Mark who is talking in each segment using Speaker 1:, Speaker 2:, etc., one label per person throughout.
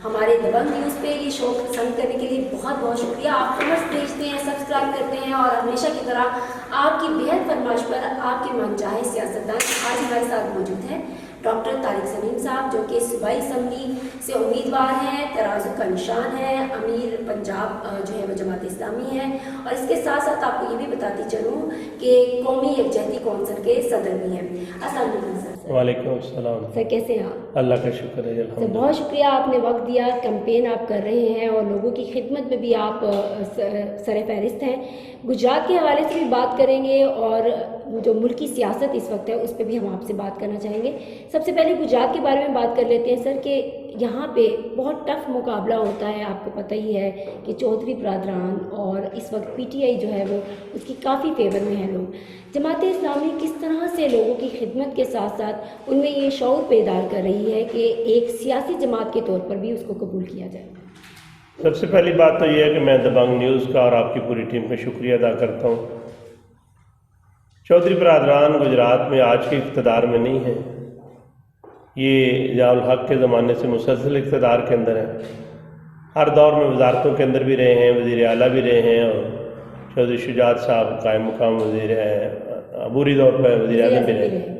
Speaker 1: ہمارے دبنگ نیوز پہ یہ شو پسند کرنے کے لیے بہت بہت شکریہ. آپ کمنٹس بھیجتے ہیں, سبسکرائب کرتے ہیں, اور ہمیشہ کی طرح آپ کی بےحد فرمائش پر آپ کے من چاہے سیاستدان آج ہمارے ساتھ موجود ہیں ڈاکٹر طارق سلیم صاحب, جو کہ صوبائی اسمبلی سے امیدوار ہیں, ترازو کا نشان ہے, امیر پنجاب جو ہے وہ جماعت اسلامی ہے, اور اس کے ساتھ ساتھ آپ کو یہ بھی بتاتی چلوں کہ قومی یکجہتی کونسل کے صدر بھی ہیں. السلام علیکم سر.
Speaker 2: وعلیکم السلام.
Speaker 1: سر کیسے ہیں آپ؟
Speaker 2: اللہ کا شکر ہے.
Speaker 1: سر بہت شکریہ, آپ نے وقت دیا, کیمپین آپ کر رہے ہیں اور لوگوں کی خدمت میں بھی آپ سر فہرست ہیں. گجرات کے حوالے سے بھی بات کریں گے اور جو ملکی سیاست اس وقت ہے اس پہ بھی ہم آپ سے بات کرنا چاہیں گے. سب سے پہلے گجرات کے بارے میں بات کر لیتے ہیں سر, کہ یہاں پہ بہت ٹف مقابلہ ہوتا ہے. آپ کو پتہ ہی ہے کہ چودھری برادران اور اس وقت پی ٹی آئی جو ہے وہ اس کی کافی فیور میں ہیں لوگ. جماعت اسلامی کس طرح سے لوگوں کی خدمت کے ساتھ ساتھ ان میں یہ شعور بیدار کر رہی ہے کہ ایک سیاسی جماعت کے طور پر بھی اس کو قبول کیا جائے؟
Speaker 2: سب سے پہلی بات تو یہ ہے کہ میں دبنگ نیوز کا اور آپ کی پوری ٹیم کا شکریہ ادا کرتا ہوں. چودھری برادران گجرات میں آج کے اقتدار میں نہیں ہیں, یہ ضیاء الحق کے زمانے سے مسلسل اقتدار کے اندر ہیں. ہر دور میں وزارتوں کے اندر بھی رہے ہیں, وزیر اعلیٰ بھی رہے ہیں, اور چودھری شجاعت صاحب قائم مقام وزیر ہیں, عبوری طور پہ وزیر اعظم بھی رہے ہیں.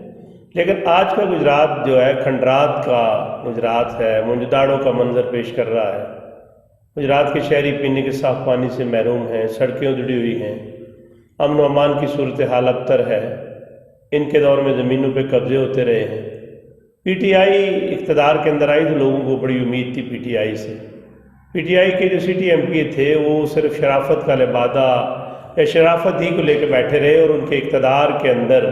Speaker 2: لیکن آج کا گجرات جو ہے کھنڈرات کا گجرات ہے, منجداڑوں کا منظر پیش کر رہا ہے. گجرات کے شہری پینے کے صاف پانی سے محروم ہیں, سڑکیں اجڑی ہوئی ہیں, امن و امان کی صورتحال ابتر ہے. ان کے دور میں زمینوں پہ قبضے ہوتے رہے ہیں. پی ٹی آئی اقتدار کے اندر آئی تو لوگوں کو بڑی امید تھی پی ٹی آئی سے. پی ٹی آئی کے جو سٹی ایم پی تھے وہ صرف شرافت کا لبادہ یا شرافت ہی کو لے کے بیٹھے رہے, اور ان کے اقتدار کے اندر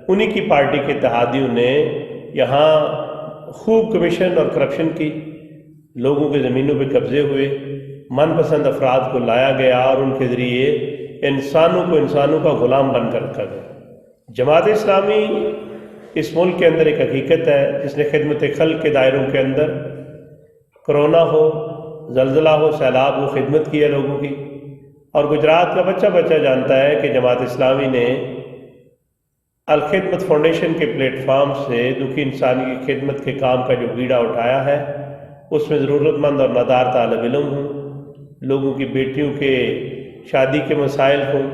Speaker 2: انہی کی پارٹی کے اتحادیوں نے یہاں خوب کمیشن اور کرپشن کی, لوگوں کے زمینوں پہ قبضے ہوئے, من پسند افراد کو لایا گیا اور ان کے ذریعے انسانوں کا غلام بن کر رکھا گیا. جماعت اسلامی اس ملک کے اندر ایک حقیقت ہے جس نے خدمت خلق کے دائروں کے اندر کرونا ہو, زلزلہ ہو, سیلاب ہو, خدمت کی ہے لوگوں کی. اور گجرات کا بچہ جانتا ہے کہ جماعت اسلامی نے الخدمت فاؤنڈیشن کے پلیٹ فارم سے دکھی انسانی کی خدمت کے کام کا جو بیڑا اٹھایا ہے, اس میں ضرورت مند اور نادار طالب علم ہوں, لوگوں کی بیٹیوں کے شادی کے مسائل ہوں,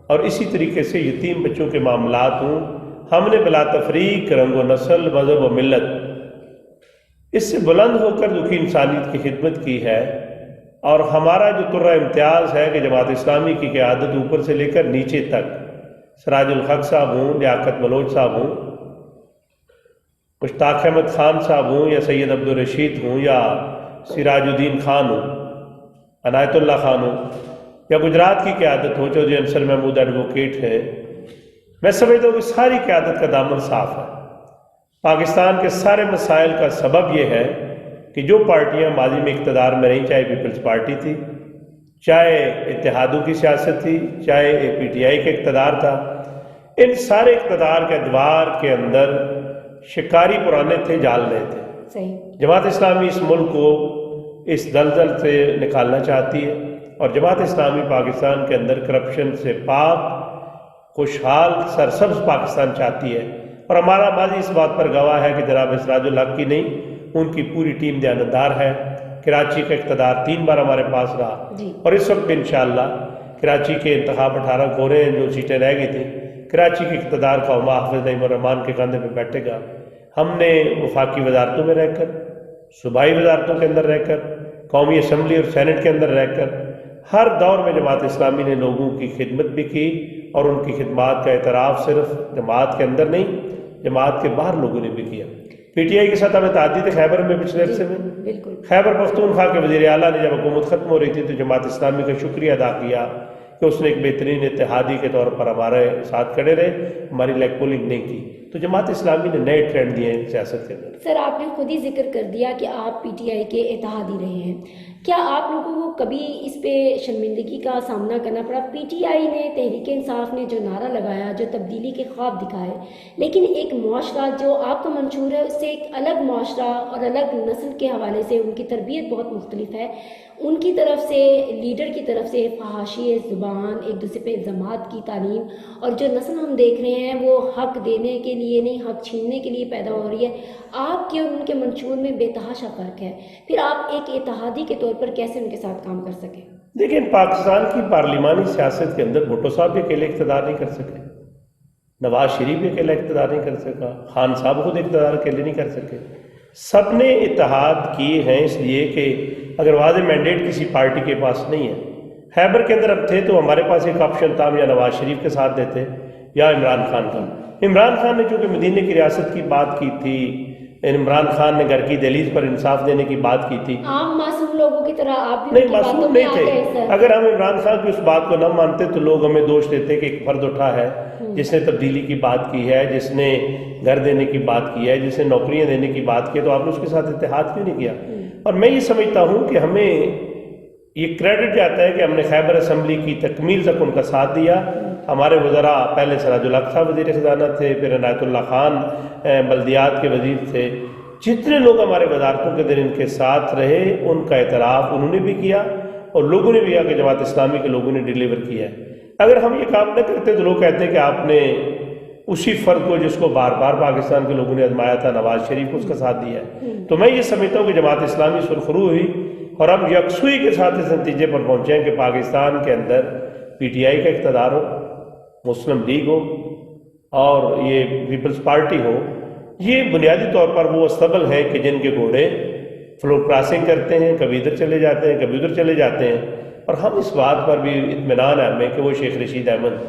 Speaker 2: اور اسی طریقے سے یتیم بچوں کے معاملات ہوں. ہم نے بلا تفریق رنگ و نسل, مذہب و ملت اس سے بلند ہو کر دکھی انسانیت کی خدمت کی ہے. اور ہمارا جو ترہ امتیاز ہے کہ جماعت اسلامی کی قیادت اوپر سے لے کر نیچے تک, سراج الحق صاحب ہوں, لیاقت بلوچ صاحب ہوں, مشتاق احمد خان صاحب ہوں, یا سید عبدالرشید ہوں, یا سراج الدین خان ہوں, عنایت اللہ خان ہوں, یا گجرات کی قیادت ہو چودھری انصر محمود ایڈوکیٹ ہیں, میں سمجھتا ہوں کہ ساری قیادت کا دامن صاف ہے. پاکستان کے سارے مسائل کا سبب یہ ہے کہ جو پارٹیاں ماضی میں اقتدار میں رہیں, چاہے پیپلز پارٹی تھی, چاہے اتحادوں کی سیاست تھی, چاہے پی ٹی آئی کا اقتدار تھا, ان سارے اقتدار کے ادوار کے اندر شکاری پرانے تھے, جال رہے تھے.
Speaker 1: صحیح.
Speaker 2: جماعت اسلامی اس ملک کو اس دلدل سے نکالنا چاہتی ہے, اور جماعت اسلامی پاکستان کے اندر کرپشن سے پاک, خوشحال, سرسبز پاکستان چاہتی ہے. اور ہمارا ماضی اس بات پر گواہ ہے کہ جناب سراج الحق کی نہیں, ان کی پوری ٹیم دیانتدار ہے. کراچی کا اقتدار 3 بار ہمارے پاس رہا, اور اس وقت بھی انشاءاللہ کراچی کے انتخاب 18 ہو رہے ہیں, جو سیٹیں رہ گئی تھیں, کراچی کے اقتدار کا عمہ حافظ نعیم الرحمان کے کاندھے پہ بیٹھے گا. ہم نے وفاقی وزارتوں میں رہ کر, صوبائی وزارتوں کے اندر رہ کر, قومی اسمبلی اور سینٹ کے اندر رہ کر, ہر دور میں جماعت اسلامی نے لوگوں کی خدمت بھی کی, اور ان کی خدمات کا اعتراف صرف جماعت کے اندر نہیں, جماعت کے باہر لوگوں نے بھی کیا. پی ٹی آئی کے ساتھ ہمیں تعدی تھے خیبر میں پچھلے عرصے میں. خیبر پختونخوا کے وزیر اعلیٰ نے جب حکومت ختم ہو رہی تھی تو جماعت اسلامی کا شکریہ ادا کیا کہ اس نے ایک بہترین اتحادی کے طور پر ہمارے ساتھ کھڑے رہے, ہماری لیگ پولنگ نہیں کی. تو جماعت اسلامی نے نئے ٹرینڈ دیے ہیں سیاست کے اندر.
Speaker 1: سر آپ نے خود ہی ذکر کر دیا کہ آپ پی ٹی آئی کے اتحادی رہے ہیں. کیا آپ لوگوں کو کبھی اس پہ شرمندگی کا سامنا کرنا پڑا؟ پی ٹی آئی نے, تحریک انصاف نے جو نعرہ لگایا, جو تبدیلی کے خواب دکھائے, لیکن ایک معاشرہ جو آپ کا منشور ہے اس سے ایک الگ معاشرہ اور الگ نسل کے حوالے سے ان کی تربیت بہت مختلف ہے. ان کی طرف سے, لیڈر کی طرف سے فحاشی زبان, ایک دوسرے پہ الزامات کی تعلیم, اور جو نسل ہم دیکھ رہے ہیں وہ حق دینے کے لیے نہیں, حق چھیننے کے لیے پیدا ہو رہی ہے. آپ کے اور ان کے منشور میں بے تحاشا فرق ہے، پھر آپ ایک اتحادی کے طور پر کیسے ان کے ساتھ کام کر سکیں؟
Speaker 2: دیکھیں، پاکستان کی پارلیمانی سیاست کے اندر بھٹو صاحب بھی اکیلے اقتدار نہیں کر سکے، نواز شریف بھی اکیلا اقتدار نہیں کر سکا، خان صاحب خود اقتدار اکیلے نہیں کر سکے، سب نے اتحاد کیے ہیں، اس لیے کہ اگر واضح مینڈیٹ کسی پارٹی کے پاس نہیں ہے، خیبر کے اندر اب تھے تو ہمارے پاس ایک آپشن تھا، ہم یا نواز شریف کے ساتھ دیتے یا عمران خان کا۔ عمران خان نے چونکہ مدینے کی ریاست کی بات کی تھی، عمران خان نے گھر کی دہلیز پر انصاف دینے کی بات کی تھی۔
Speaker 1: عام معصوم لوگوں کی طرح آپ بھی
Speaker 2: نہیں،
Speaker 1: ان کی باتوں
Speaker 2: معصوم
Speaker 1: میں
Speaker 2: نہیں
Speaker 1: آ گئے
Speaker 2: تھے،
Speaker 1: سر۔
Speaker 2: اگر ہم عمران خان کی اس بات کو نہ مانتے تو لوگ ہمیں دوش دیتے کہ ایک فرد اٹھا ہے جس نے تبدیلی کی بات کی ہے، جس نے گھر دینے کی بات کی ہے، جس نے نوکریاں دینے کی بات کی ہے، تو آپ نے اس کے ساتھ اتحاد کیوں نہیں کیا؟ اور میں یہ سمجھتا ہوں کہ ہمیں یہ کریڈٹ جاتا ہے کہ ہم نے خیبر اسمبلی کی تکمیل تک ان کا ساتھ دیا۔ ہمارے وزراء پہلے سراج الحق صاحب وزیر خزانہ تھے، پھر عنایت اللہ خان بلدیات کے وزیر تھے، جتنے لوگ ہمارے وزارتوں کے اندر ان کے ساتھ رہے ان کا اعتراف انہوں نے بھی کیا اور لوگوں نے بھی کیا کہ جماعت اسلامی کے لوگوں نے ڈیلیور کیا ہے۔ اگر ہم یہ کام نہ کرتے تو لوگ کہتے ہیں کہ آپ نے اسی فرد کو جس کو بار بار پاکستان کے لوگوں نے آزمایا تھا، نواز شریف کو، اس کا ساتھ دیا ہے۔ تو میں یہ سمجھتا ہوں کہ جماعت اسلامی سرخرو ہوئی اور ہم یکسوئی کے ساتھ اس نتیجے پر پہنچے ہیں کہ پاکستان کے اندر پی ٹی آئی کا اقتدار ہو، مسلم لیگ ہو اور یہ پیپلز پارٹی ہو، یہ بنیادی طور پر وہ استبل ہیں کہ جن کے گھوڑے فلور کراسنگ کرتے ہیں، کبھی ادھر چلے جاتے ہیں کبھی ادھر چلے جاتے ہیں، اور ہم اس بات پر بھی اطمینان ہے ہمیں کہ وہ شیخ رشید احمد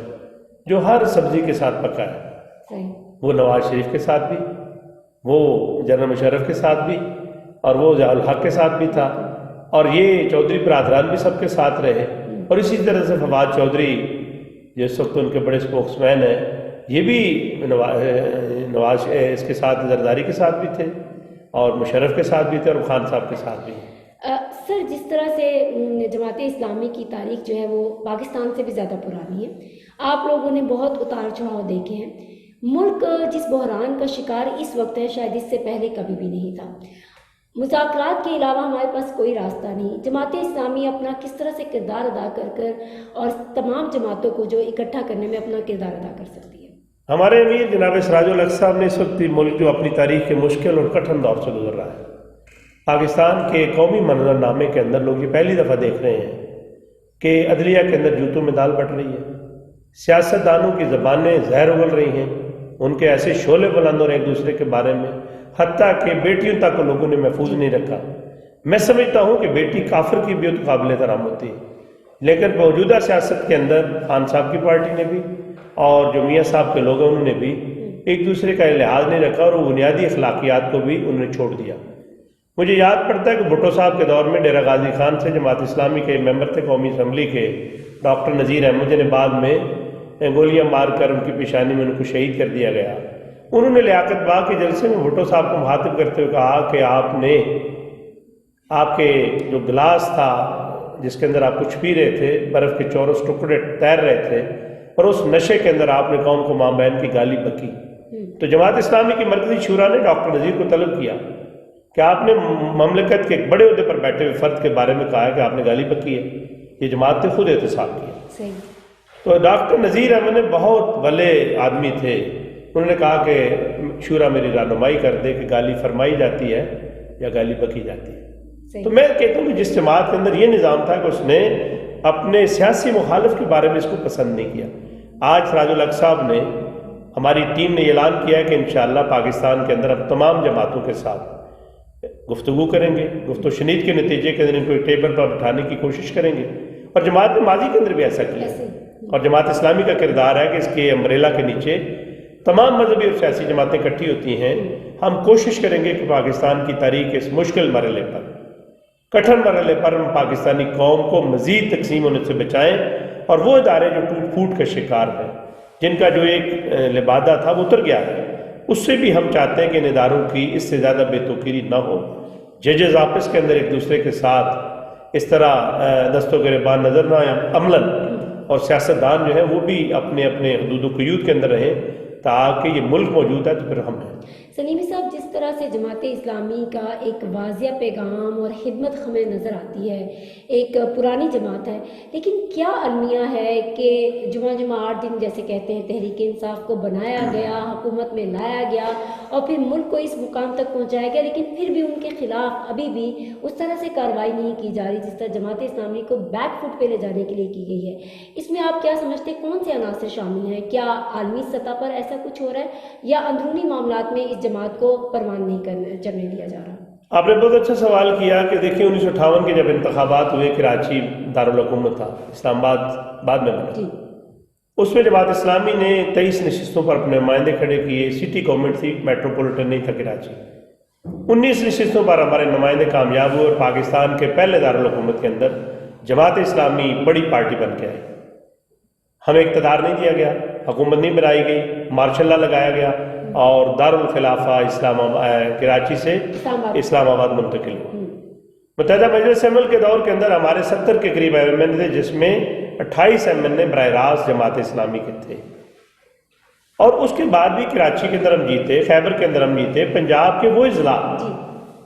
Speaker 2: جو ہر سبزی کے ساتھ پکا ہے، وہ نواز شریف کے ساتھ بھی، وہ جنرل مشرف کے ساتھ بھی، اور وہ ضیاء الحق کے ساتھ بھی تھا، اور یہ چودھری برادران بھی سب کے ساتھ رہے، اور اسی طرح سے فواد چودھری جس وقت ان کے بڑے اسپوکس مین ہیں، یہ بھی نواز اس کے ساتھ زرداری کے ساتھ بھی تھے اور مشرف کے ساتھ بھی تھے اور خان صاحب کے ساتھ بھی۔
Speaker 1: سر، جس طرح سے جماعت اسلامی کی تاریخ جو ہے وہ پاکستان سے بھی زیادہ پرانی ہے، آپ لوگوں نے بہت اتار چڑھاؤ دیکھے ہیں، ملک جس بحران کا شکار اس وقت ہے شاید اس سے پہلے کبھی بھی نہیں تھا، مذاکرات کے علاوہ ہمارے پاس کوئی راستہ نہیں، جماعت اسلامی اپنا کس طرح سے کردار ادا کر اور تمام جماعتوں کو جو اکٹھا کرنے میں اپنا کردار ادا کر سکتی ہے؟
Speaker 2: ہمارے امیر جناب سراج الحق صاحب نے اس وقت ملک جو اپنی تاریخ کے مشکل اور کٹھن دور سے گزر رہا ہے، پاکستان کے قومی منظر نامے کے اندر لوگ یہ پہلی دفعہ دیکھ رہے ہیں کہ عدلیہ کے اندر جوتوں میں دال بٹ رہی ہے، سیاستدانوں کی زبانیں زہر اگل رہی ہیں، ان کے ایسے شعلے بلند ہو رہے ہیں ایک دوسرے کے بارے میں، حتیٰ کہ بیٹیوں تک لوگوں نے محفوظ نہیں رکھا۔ میں سمجھتا ہوں کہ بیٹی کافر کی بھی تو قابل احترام ہوتی ہے، لیکن موجودہ سیاست کے اندر خان صاحب کی پارٹی نے بھی اور جو میاں صاحب کے لوگ ہیں انہوں نے بھی ایک دوسرے کا لحاظ نہیں رکھا اور وہ بنیادی اخلاقیات کو بھی انہوں نے چھوڑ دیا۔ مجھے یاد پڑتا ہے کہ بھٹو صاحب کے دور میں ڈیرہ غازی خان سے جماعت اسلامی کے ممبر تھے قومی اسمبلی کے ڈاکٹر نذیر احمد، جنہیں بعد میں گولیاں مار کر ان کی پیشانی میں ان کو شہید کر دیا گیا، انہوں نے لیاقت باغ کے جلسے میں بھٹو صاحب کو مخاطب کرتے ہوئے کہا کہ آپ کے جو گلاس تھا جس کے اندر آپ کچھ پی رہے تھے، برف کے چورس ٹکڑے تیر رہے تھے، اور اس نشے کے اندر آپ نے قوم کو ماں بہن کی گالی بکی۔ تو جماعت اسلامی کی مرکزی شورا نے ڈاکٹر نذیر کو طلب کیا کہ آپ نے مملکت کے ایک بڑے عہدے پر بیٹھے ہوئے فرد کے بارے میں کہا ہے کہ آپ نے گالی بکی ہے، یہ جماعت نے خود احتساب کیا۔ تو ڈاکٹر نذیر احمد نے بہت بھلے آدمی تھے، انہوں نے کہا کہ شورا میری رہنمائی کر دے کہ گالی فرمائی جاتی ہے یا گالی بکی جاتی ہے۔ تو میں کہتا ہوں کہ جس جماعت کے اندر یہ نظام تھا کہ اس نے اپنے سیاسی مخالف کے بارے میں اس کو پسند نہیں کیا۔ آج سراج الحق صاحب نے، ہماری ٹیم نے اعلان کیا ہے کہ انشاءاللہ پاکستان کے اندر اب تمام جماعتوں کے ساتھ گفتگو کریں گے، گفت و شنید کے نتیجے کے اندر ان کو ایک ٹیبل پر بٹھانے کی کوشش کریں گے، اور جماعت نے ماضی کے اندر بھی ایسا کیا، اور جماعت اسلامی کا کردار ہے کہ اس کے امبریلا کے نیچے تمام مذہبی اور سیاسی جماعتیں اکٹھی ہوتی ہیں۔ ہم کوشش کریں گے کہ پاکستان کی تاریخ کے اس مشکل مرحلے پر، کٹھن مرحلے پر ہم پاکستانی قوم کو مزید تقسیم ہونے سے بچائیں، اور وہ ادارے جو ٹوٹ پھوٹ کا شکار ہیں، جن کا جو ایک لبادہ تھا وہ اتر گیا ہے، اس سے بھی ہم چاہتے ہیں کہ ان اداروں کی اس سے زیادہ بے توقیری نہ ہو، ججز آپس کے اندر ایک دوسرے کے ساتھ اس طرح دستوں گریبان نظر نہ آئیں عملاً، اور سیاستدان جو ہیں وہ بھی اپنے اپنے حدود و قیود کے اندر رہیں، تاکہ یہ ملک موجود ہے تو پھر ہم ہیں۔
Speaker 1: سلیمی صاحب، جس طرح سے جماعت اسلامی کا ایک واضح پیغام اور خدمت ہمیں نظر آتی ہے، ایک پرانی جماعت ہے، لیکن کیا المیہ ہے کہ جمعہ 8 دن جیسے کہتے ہیں تحریک انصاف کو بنایا گیا، حکومت میں لایا گیا اور پھر ملک کو اس مقام تک پہنچایا گیا، لیکن پھر بھی ان کے خلاف ابھی بھی اس طرح سے کارروائی نہیں کی جا رہی جس طرح جماعت اسلامی کو بیک فٹ پہ لے جانے کے لیے کی گئی ہے؟ اس میں آپ کیا سمجھتے ہیں، کون سے عناصر شامل ہیں؟ کیا عالمی سطح پر ایسا کچھ ہو رہا ہے یا اندرونی معاملات میں اس جماعت کو پروان نہیں چلنے دیا جا رہا؟
Speaker 2: آپ نے بہت اچھا سوال کیا کہ دیکھیں 1958 کے جب انتخابات ہوئے، کراچی دارالحکومت تھا، اسلام آباد بعد میں بنا،
Speaker 1: جی،
Speaker 2: اس میں جماعت اسلامی نے 23 نشستوں پر اپنے نمائندے کھڑے کیے، سٹی گورنمنٹ تھی، میٹروپولیٹن نہیں تھا کراچی۔ 19 نشستوں پر ہمارے نمائندے کامیاب ہوئے اور پاکستان کے پہلے دارالحکومت کے اندر جماعت اسلامی بڑی پارٹی بن کے آئی۔ ہمیں اقتدار نہیں دیا گیا، حکومت نہیں بنائی گئی، مارشل لا لگایا گیا اور دارالخلافہ اسلام آباد کراچی سے اسلام آباد منتقل ہوا۔ متحدہ مجلس عمل کے دور کے اندر ہمارے 70 کے قریب ایم این تھے، جس میں 28 ایم این اے براہ راست جماعت اسلامی کے تھے، اور اس کے بعد بھی کراچی کے اندر ہم جیتے، خیبر کے اندر ہم جیتے، پنجاب کے وہ اضلاع،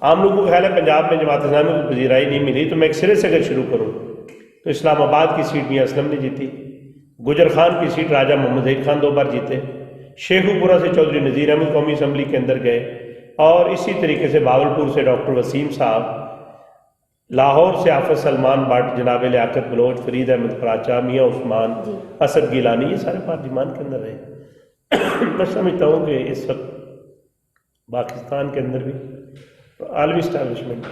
Speaker 2: عام لوگوں کا خیال ہے پنجاب میں جماعت اسلامی کو پذیرائی نہیں ملی، تو میں ایک سرے سے اگر شروع کروں تو اسلام آباد کی سیٹ میاں اسلم نے جیتی، گجر خان کی سیٹ راجہ محمد ظہیر خان 2 بار جیتے، شیخو پورہ سے چودھری نذیر احمد قومی اسمبلی کے اندر گئے، اور اسی طریقے سے باولپور سے ڈاکٹر وسیم صاحب، لاہور سے آفت سلمان بٹ، جناب لیاقت بلوچ، فرید احمد کراچا، میاں عثمان، اسد گیلانی، یہ سارے پارلیمان کے اندر رہے۔ میں سمجھتا ہوں کہ اس وقت پاکستان کے اندر بھی عالمی اسٹیبلشمنٹ۔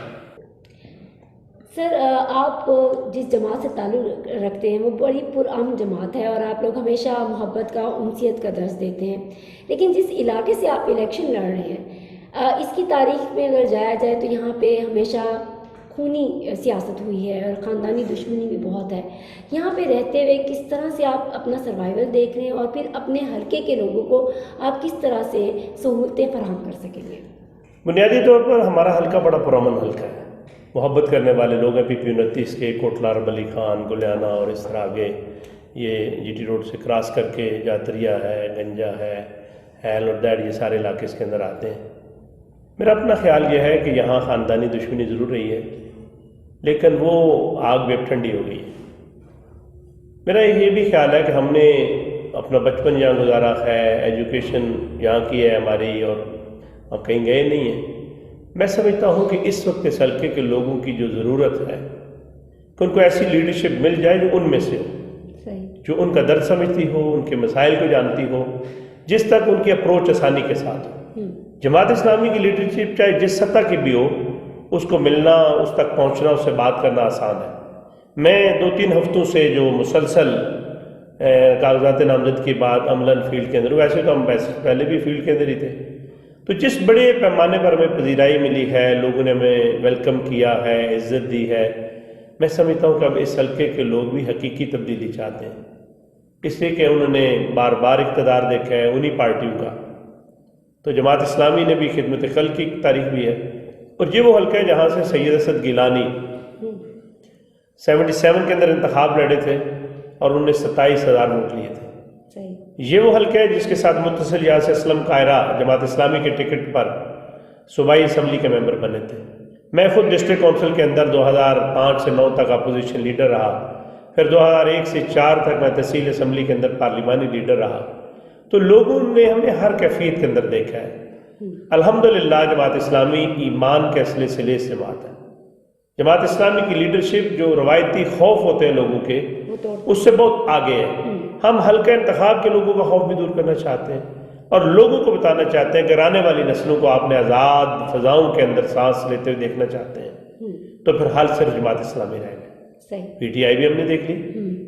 Speaker 1: سر، آپ جس جماعت سے تعلق رکھتے ہیں وہ بڑی پرامن جماعت ہے اور آپ لوگ ہمیشہ محبت کا، انسیت کا درس دیتے ہیں، لیکن جس علاقے سے آپ الیکشن لڑ رہے ہیں اس کی تاریخ میں اگر جایا جائے تو یہاں پہ ہمیشہ خونی سیاست ہوئی ہے اور خاندانی دشمنی بھی بہت ہے۔ یہاں پہ رہتے ہوئے کس طرح سے آپ اپنا سروائیول دیکھ رہے ہیں اور پھر اپنے حلقے کے لوگوں کو آپ کس طرح سے سہولتیں فراہم کر سکیں گے؟
Speaker 2: بنیادی طور پر ہمارا حلقہ بڑا پرامن حلقہ ہے، محبت کرنے والے لوگ ہیں، پی پی 29 کے، کوٹلہ رب علی خان، گلیانہ اور اس طرح آگے یہ جی ٹی روڈ سے کراس کر کے جاتریا ہے، گنجا ہے، حیل اور دیڑ، یہ سارے علاقے اس کے اندر آتے ہیں۔ میرا اپنا خیال یہ ہے کہ یہاں خاندانی دشمنی ضرور رہی ہے، لیکن وہ آگ بھی اب ٹھنڈی ہو گئی ہے۔ میرا یہ بھی خیال ہے کہ ہم نے اپنا بچپن یہاں گزارا ہے، ایجوکیشن یہاں کی ہے ہماری، اور ہم کہیں گئے نہیں ہیں۔ میں سمجھتا ہوں کہ اس وقت اس حلقے کے لوگوں کی جو ضرورت ہے کہ ان کو ایسی لیڈرشپ مل جائے جو ان میں سے ہو، جو ان کا درد سمجھتی ہو، ان کے مسائل کو جانتی ہو، جس تک ان کی اپروچ آسانی کے ساتھ ہو۔ جماعت اسلامی کی لیڈرشپ چاہے جس سطح کی بھی ہو، اس کو ملنا، اس تک پہنچنا، اس سے بات کرنا آسان ہے۔ میں 2-3 ہفتوں سے جو مسلسل کاغذات نامزد کی بات عملاً فیلڈ کے اندر، ویسے تو ہم پہلے بھی فیلڈ کے اندر ہی تھے، تو جس بڑے پیمانے پر ہمیں پذیرائی ملی ہے، لوگوں نے ہمیں ویلکم کیا ہے، عزت دی ہے، میں سمجھتا ہوں کہ اب اس حلقے کے لوگ بھی حقیقی تبدیلی چاہتے ہیں، اس لیے کہ انہوں نے بار بار اقتدار دیکھا ہے انہی پارٹیوں کا۔ تو جماعت اسلامی نے بھی خدمت خلق کی تاریخ بھی ہے، اور یہ وہ حلقہ ہے جہاں سے سید اسد گیلانی 77 کے اندر انتخاب لڑے تھے اور انہوں نے 27,000 ووٹ لیے تھے۔ یہ وہ حلقہ ہے جس کے ساتھ متصل یہاں سے اسلم قائرہ جماعت اسلامی کے ٹکٹ پر صوبائی اسمبلی کے ممبر بنے تھے۔ میں خود ڈسٹرکٹ کونسل کے اندر 2005 سے 9 تک اپوزیشن لیڈر رہا، پھر 2001 سے 4 تک میں تحصیل اسمبلی کے اندر پارلیمانی لیڈر رہا۔ تو لوگوں نے ہمیں ہر کیفیت کے اندر دیکھا ہے۔ الحمدللہ جماعت اسلامی ایمان کے اصل سلے سے بات ہے۔ جماعت اسلامی کی لیڈرشپ جو روایتی خوف ہوتے ہیں لوگوں کے، اس سے بہت آگے ہے۔ ہم حلقہ انتخاب کے لوگوں کا خوف بھی دور کرنا چاہتے ہیں اور لوگوں کو بتانا چاہتے ہیں کہ آنے والی نسلوں کو آپ نے آزاد فضاؤں کے اندر سانس لیتے ہوئے دیکھنا چاہتے ہیں، تو پھر حل صرف جماعت اسلامی رہے گا۔ پی ٹی آئی بھی ہم نے دیکھ لی،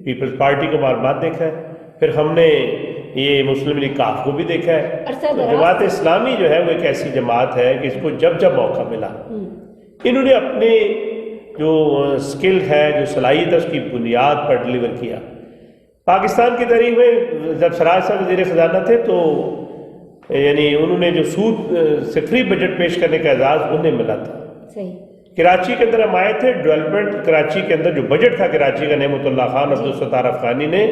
Speaker 2: پیپلز پارٹی کو بار بار دیکھا ہے، پھر ہم نے یہ مسلم لیگ کاف کو بھی دیکھا ہے۔ تو جماعت اسلامی جو ہے وہ ایک ایسی جماعت ہے کہ اس کو جب جب موقع ملا انہوں نے اپنے جو سکل ہے، جو صلاحیت ہے، اس کی بنیاد پر ڈیلیور کیا۔ پاکستان کی تاریخ میں جب سراج صاحب وزیر خزانہ تھے تو یعنی انہوں نے جو سود سے فری بجٹ پیش کرنے کا اعزاز انہیں ملا تھا۔ کراچی کے اندر ہم آئے تھے، ڈیولپمنٹ کراچی کے اندر جو بجٹ تھا کراچی کا نعمت اللہ خان عبدالستار افغانی نے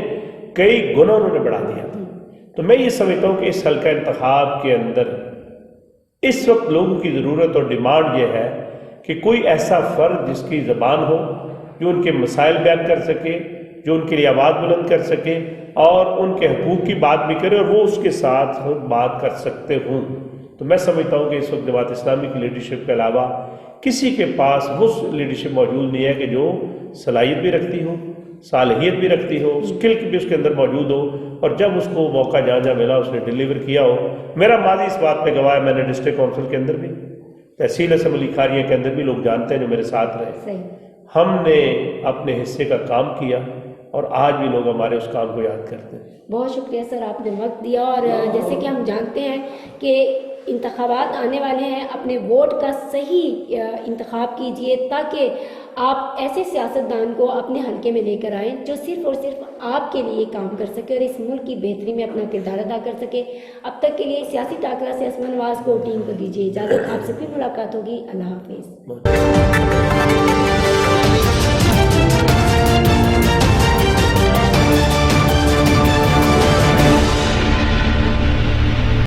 Speaker 2: کئی گنا انہوں نے بڑھا دیا تھا۔ تو میں یہ سمجھتا ہوں کہ اس حلقہ انتخاب کے اندر اس وقت لوگوں کی ضرورت اور ڈیمانڈ یہ ہے کہ کوئی ایسا فرد جس کی زبان ہو، جو ان کے مسائل بیان کر سکے، جو ان کے لیے آواز بلند کر سکے اور ان کے حقوق کی بات بھی کرے اور وہ اس کے ساتھ بات کر سکتے ہوں۔ تو میں سمجھتا ہوں کہ اس وقت جماعت اسلامی کی لیڈرشپ کے علاوہ کسی کے پاس وہ لیڈرشپ موجود نہیں ہے کہ جو صلاحیت بھی رکھتی ہو، صالحیت بھی رکھتی ہو، اسکل بھی اس کے اندر موجود ہو، اور جب اس کو موقع جہاں جہاں ملا اس نے ڈیلیور کیا ہو۔ میرا ماضی اس بات پہ گواہ ہے، میں نے ڈسٹرکٹ کونسل کے اندر بھی، تحصیل اسمبلی کھاریہ کے اندر بھی لوگ جانتے ہیں جو میرے ساتھ رہے،
Speaker 1: صحیح،
Speaker 2: ہم نے اپنے حصے کا کام کیا اور آج بھی لوگ ہمارے اس کام کو یاد کرتے ہیں۔
Speaker 1: بہت شکریہ سر، آپ نے وقت دیا، اور جیسے کہ ہم جانتے ہیں کہ انتخابات آنے والے ہیں، اپنے ووٹ کا صحیح انتخاب کیجئے تاکہ آپ ایسے سیاستدان کو اپنے حلقے میں لے کر آئیں جو صرف اور صرف آپ کے لیے کام کر سکے اور اس ملک کی بہتری میں اپنا کردار ادا کر سکے۔ اب تک کے لیے سیاسی ٹاکرا سے اسما نواز کو ٹیم کو دیجیے اجازت، آپ سے پھر ملاقات ہوگی، اللہ حافظ۔